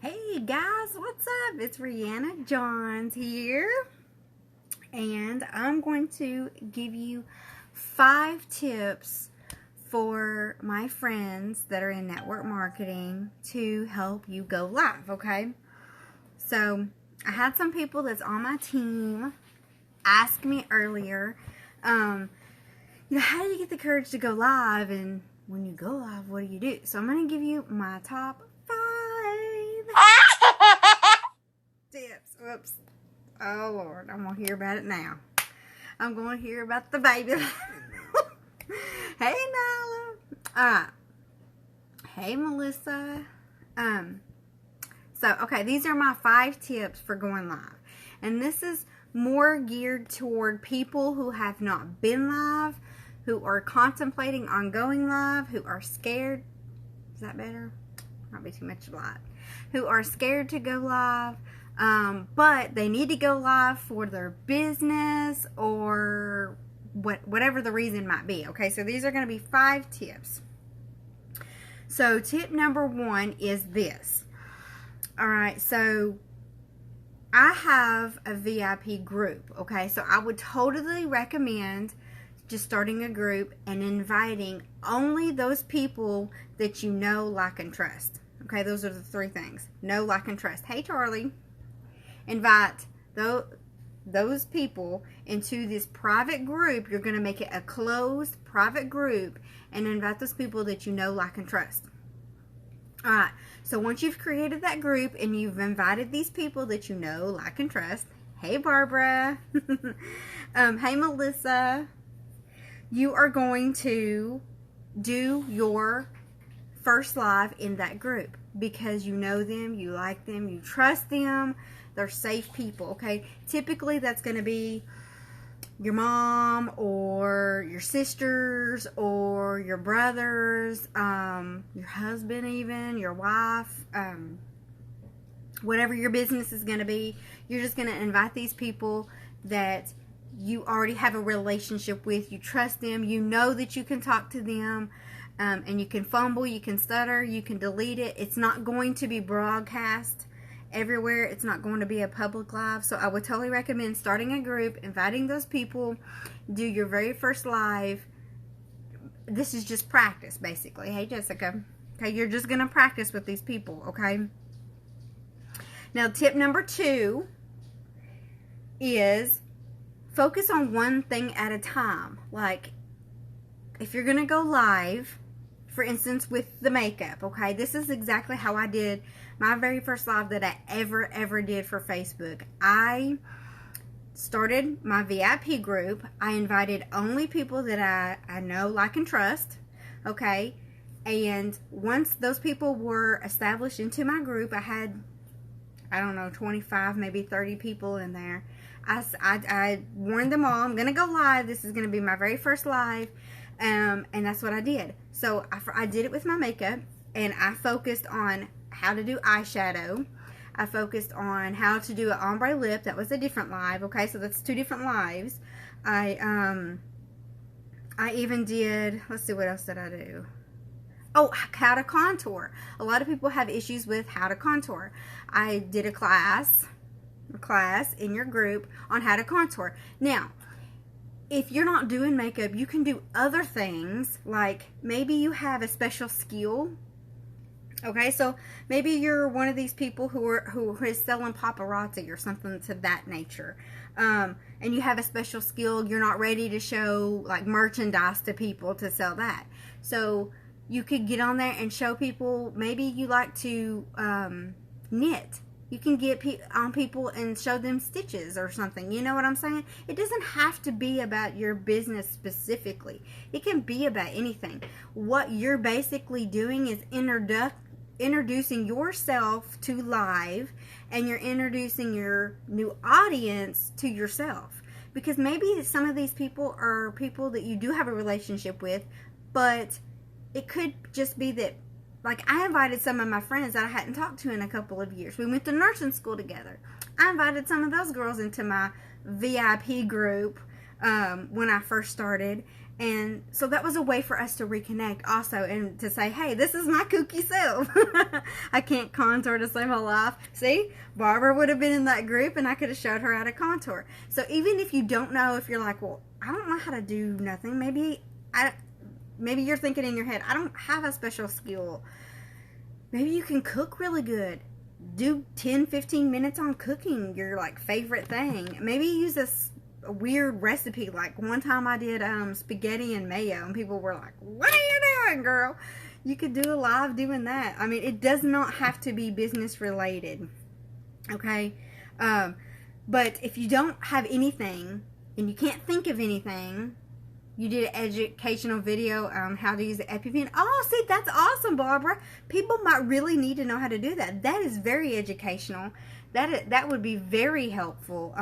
Hey guys, what's up? It's Rihanna Johns here, and I'm going to give you 5 tips for my friends that are in network marketing to help you go live, okay? So, I had some people that's on my team ask me earlier, how do you get the courage to go live, and when you go live, what do you do? So, I'm going to give you my top 5 tips. Oops. Oh, Lord. I'm going to hear about it now. I'm going to hear about the baby. Hey, Nyla. Hey, Melissa. Okay, these are my 5 tips for going live. And this is more geared toward people who have not been live, who are contemplating on going live, who are scared. Is that better? Might be too much light. Who are scared to go live, but they need to go live for their business or whatever the reason might be. Okay, so these are going to be 5 tips. So tip number 1 is this. All right, so I have a VIP group. Okay, so I would totally recommend just starting a group and inviting only those people that you know, like, and trust. Okay, those are the 3 things. Know, like, and trust. Hey, Charlie. Invite those people into this private group. You're going to make it a closed private group and invite those people that you know, like, and trust. Alright, so once you've created that group and you've invited these people that you know, like, and trust. Hey, Barbara. Hey, Melissa. You are going to do your first live in that group because you know them, you like them, you trust them. They're safe people, okay? Typically, that's going to be your mom or your sisters or your brothers, your husband even, your wife, whatever your business is going to be. You're just going to invite these people that you already have a relationship with. You trust them. You know that you can talk to them. And you can fumble, you can stutter, you can delete it. It's not going to be broadcast everywhere. It's not going to be a public live. So I would totally recommend starting a group, inviting those people, do your very first live. This is just practice, basically. Hey, Jessica. Okay, you're just going to practice with these people, okay? Now, tip number 2 is focus on one thing at a time. Like, if you're going to go live, for instance, with the makeup, okay? This is exactly how I did my very first live that I ever did for Facebook. I started my VIP group. I invited only people that I know, like, and trust, okay? And once those people were established into my group, I had, I don't know, 25, maybe 30 people in there. I warned them all, I'm going to go live. This is going to be my very first live. And that's what I did. So I did it with my makeup, and I focused on how to do eyeshadow. I focused on how to do an ombre lip. That was a different live. Okay, so that's 2 different lives. I even did, let's see, what else did I do? Oh, how to contour. A lot of people have issues with how to contour. I did a class in your group on how to contour. Now, if you're not doing makeup, you can do other things, like maybe you have a special skill. Okay, so maybe you're one of these people who is selling paparazzi or something to that nature, and you have a special skill. You're not ready to show, like, merchandise to people to sell that. So you could get on there and show people. Maybe you like to knit. You can get on people and show them stitches or something. You know what I'm saying? It doesn't have to be about your business specifically. It can be about anything. What you're basically doing is introducing yourself to live, and you're introducing your new audience to yourself. Because maybe some of these people are people that you do have a relationship with, but it could just be that, like, I invited some of my friends that I hadn't talked to in a couple of years. We went to nursing school together. I invited some of those girls into my VIP group when I first started. And so that was a way for us to reconnect also, and to say, hey, this is my kooky self. I can't contour to save my life. See, Barbara would have been in that group and I could have showed her how to contour. So even if you don't know, if you're like, well, I don't know how to do nothing, maybe you're thinking in your head, I don't have a special skill. Maybe you can cook really good. Do 10-15 minutes on cooking your like favorite thing. Maybe use this weird recipe. Like one time I did spaghetti and mayo, and people were like, what are you doing, girl? You could do a live doing that. I mean, it does not have to be business related, okay? But if you don't have anything and you can't think of anything, you did an educational video on how to use the EpiPen. Oh, see, that's awesome, Barbara. People might really need to know how to do that. That is very educational. That would be very helpful.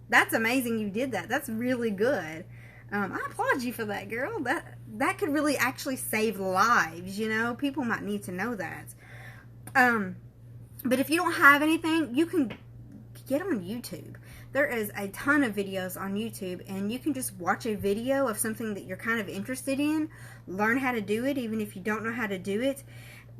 That's amazing you did that. That's really good. I applaud you for that, girl. That could really actually save lives, you know. People might need to know that. But if you don't have anything, you can get on YouTube. There is a ton of videos on YouTube, and you can just watch a video of something that you're kind of interested in, learn how to do it, even if you don't know how to do it.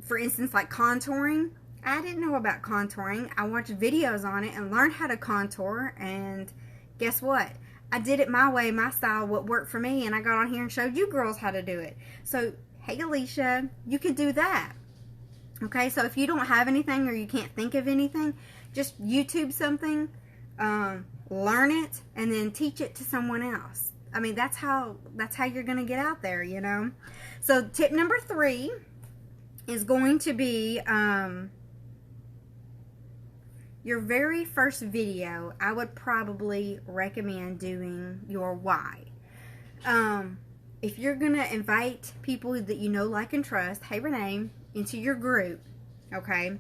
For instance, like contouring. I didn't know about contouring. I watched videos on it and learned how to contour, and guess what? I did it my way, my style, what worked for me, and I got on here and showed you girls how to do it. So, hey Alicia, you can do that. Okay, so if you don't have anything or you can't think of anything, just YouTube something, learn it, and then teach it to someone else. I mean, that's how you're going to get out there, you know. So tip number 3 is going to be your very first video. I would probably recommend doing your why. If you're going to invite people that you know, like, and trust, hey Renee, into your group, okay,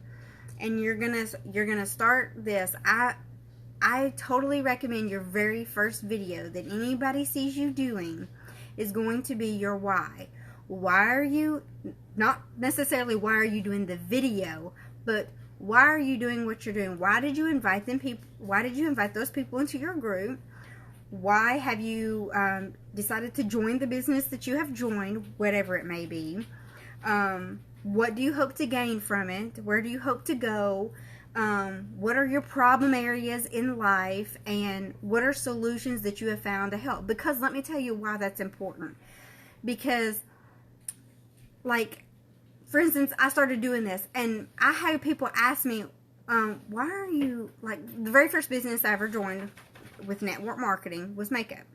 and you're gonna start this, I totally recommend your very first video that anybody sees you doing is going to be your why. Why are you, not necessarily why are you doing the video, but why are you doing what you're doing? Why did you invite why did you invite those people into your group? Why have you decided to join the business that you have joined, whatever it may be? What do you hope to gain from it? Where do you hope to go? What are your problem areas in life? And what are solutions that you have found to help? Because let me tell you why that's important. Because, like, for instance, I started doing this, and I had people ask me, why are you, like, the very first business I ever joined with network marketing was makeup.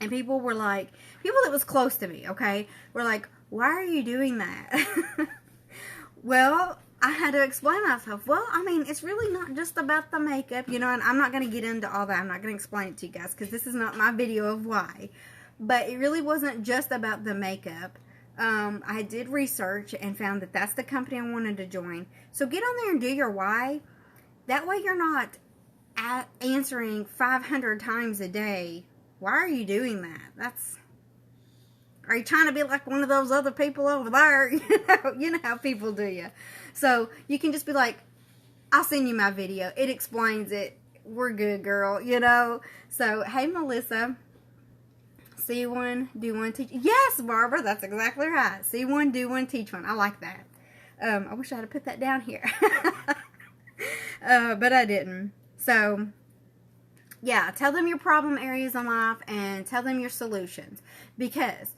And people were like, people that was close to me, okay, were like, why are you doing that? Well, I had to explain myself. Well, I mean, it's really not just about the makeup, you know, and I'm not going to get into all that. I'm not going to explain it to you guys because this is not my video of why. But it really wasn't just about the makeup. I did research and found that that's the company I wanted to join. So get on there and do your why. That way you're not answering 500 times a day. Why are you doing that? Are you trying to be like one of those other people over there? You know how people do you. So you can just be like, I'll send you my video. It explains it. We're good, girl, you know. So, hey, Melissa. See one, do one, teach. Yes, Barbara, that's exactly right. See one, do one, teach one. I like that. I wish I had put that down here. But I didn't. So, yeah, tell them your problem areas in life and tell them your solutions. Because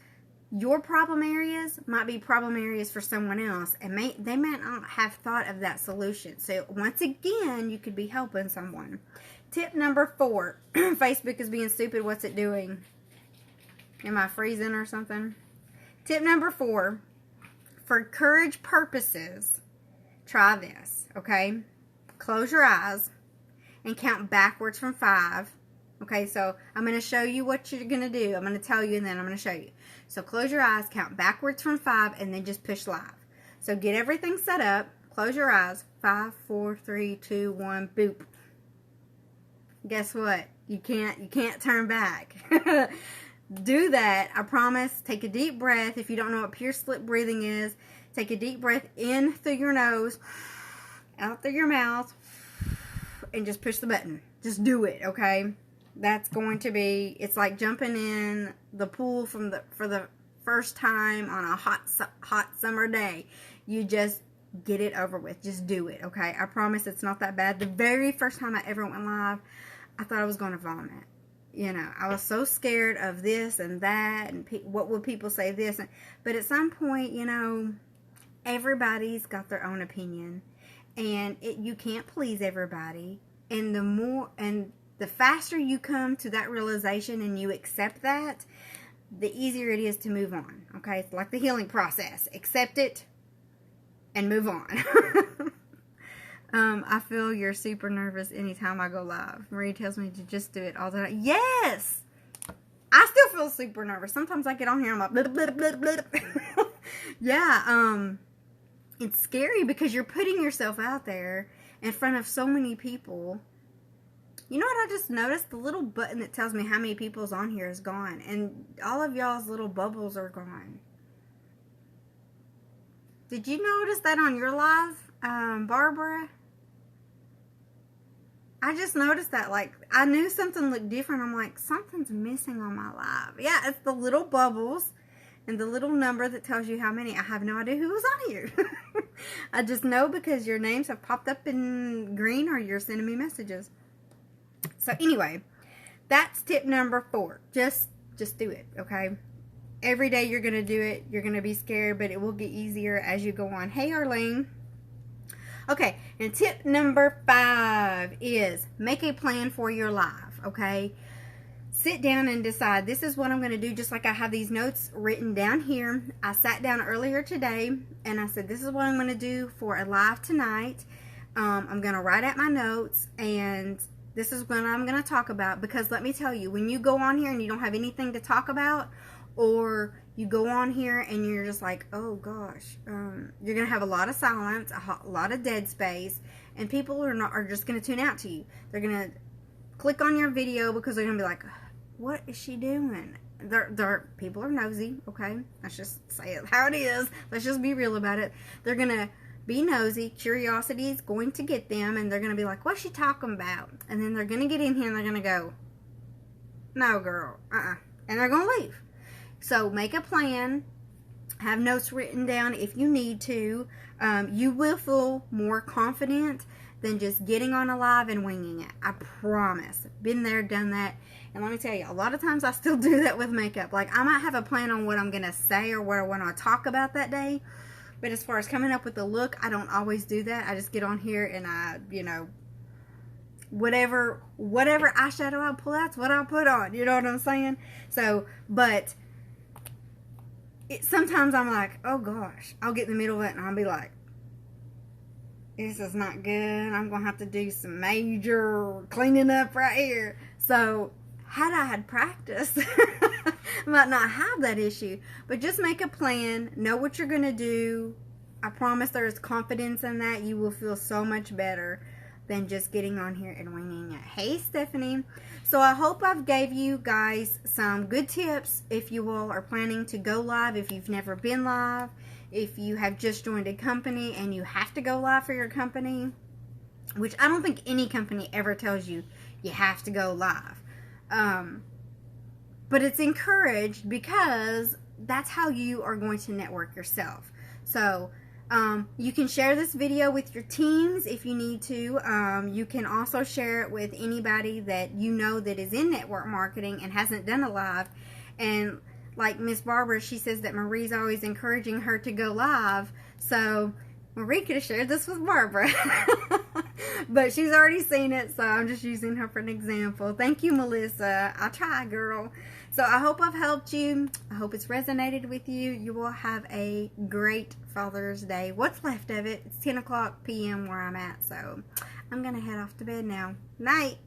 your problem areas might be problem areas for someone else, and they might not have thought of that solution. So once again, you could be helping someone. Tip number 4. Facebook is being stupid. What's it doing? Am I freezing or something? Tip number 4. For courage purposes, try this, okay? Close your eyes and count backwards from 5. Okay, so I'm going to show you what you're going to do. I'm going to tell you, and then I'm going to show you. So close your eyes, count backwards from 5, and then just push live. So get everything set up. Close your eyes. 5, 4, 3, 2, 1, boop. Guess what? You can't turn back. Do that. I promise. Take a deep breath. If you don't know what pierced lip breathing is, take a deep breath in through your nose, out through your mouth, and just push the button. Just do it, okay? That's going to be, it's like jumping in the pool for the first time on a hot summer day. You just get it over with. Just do it, okay? I promise it's not that bad. The very first time I ever went live, I thought I was going to vomit. You know, I was so scared of this and that, and what would people say this. But at some point, you know, everybody's got their own opinion, and you can't please everybody. And the faster you come to that realization and you accept that, the easier it is to move on. Okay, it's like the healing process. Accept it and move on. I feel you're super nervous anytime I go live. Marie tells me to just do it all the time. Yes! I still feel super nervous. Sometimes I get on here and I'm like, blip, blip, blip, blip. Yeah, it's scary because you're putting yourself out there in front of so many people. You know what I just noticed? The little button that tells me how many people's on here is gone. And all of y'all's little bubbles are gone. Did you notice that on your live, Barbara? I just noticed that, like, I knew something looked different. I'm like, something's missing on my live. Yeah, it's the little bubbles and the little number that tells you how many. I have no idea who was on here. I just know because your names have popped up in green or you're sending me messages. So anyway, that's tip number 4. Just do it, okay? Every day you're going to do it. You're going to be scared, but it will get easier as you go on. Hey, Arlene. Okay, and tip number 5 is make a plan for your live, okay? Sit down and decide, this is what I'm going to do, just like I have these notes written down here. I sat down earlier today, and I said, this is what I'm going to do for a live tonight. I'm going to write out my notes, and this is what I'm going to talk about, because let me tell you, when you go on here and you don't have anything to talk about, or you go on here and you're just like, oh gosh, you're going to have a lot of silence, a lot of dead space, and people are just going to tune out to you. They're going to click on your video because they're going to be like, what is she doing? People are nosy, okay? Let's just say it how it is. Let's just be real about it. They're going to be nosy. Curiosity is going to get them, and they're going to be like, what's she talking about? And then they're going to get in here and they're going to go, no girl, and they're going to leave. So make a plan, have notes written down if you need to. You will feel more confident than just getting on a live and winging it. I promise. Been there, done that. And let me tell you, a lot of times I still do that with makeup. Like, I might have a plan on what I'm going to say or what I want to talk about that day. But as far as coming up with the look, I don't always do that. I just get on here and I, you know, whatever eyeshadow I pull out's what I'll put on. You know what I'm saying? So, but sometimes I'm like, oh gosh, I'll get in the middle of it and I'll be like, this is not good. I'm going to have to do some major cleaning up right here. So had I had practice, I might not have that issue. But just make a plan. Know what you're going to do. I promise there's confidence in that. You will feel so much better than just getting on here and winging it. Hey, Stephanie. So I hope I've gave you guys some good tips if you all are planning to go live, if you've never been live, if you have just joined a company and you have to go live for your company, which I don't think any company ever tells you you have to go live. But it's encouraged because that's how you are going to network yourself. So you can share this video with your teams if you need to. You can also share it with anybody that you know that is in network marketing and hasn't done a live. And like Miss Barbara, she says that Marie's always encouraging her to go live. So Marie could have shared this with Barbara. But she's already seen it, so I'm just using her for an example. Thank you, Melissa. I'll try, girl. So I hope I've helped you. I hope it's resonated with you. You will have a great Father's Day. What's left of it? It's 10 o'clock p.m. where I'm at, so I'm going to head off to bed now. Night.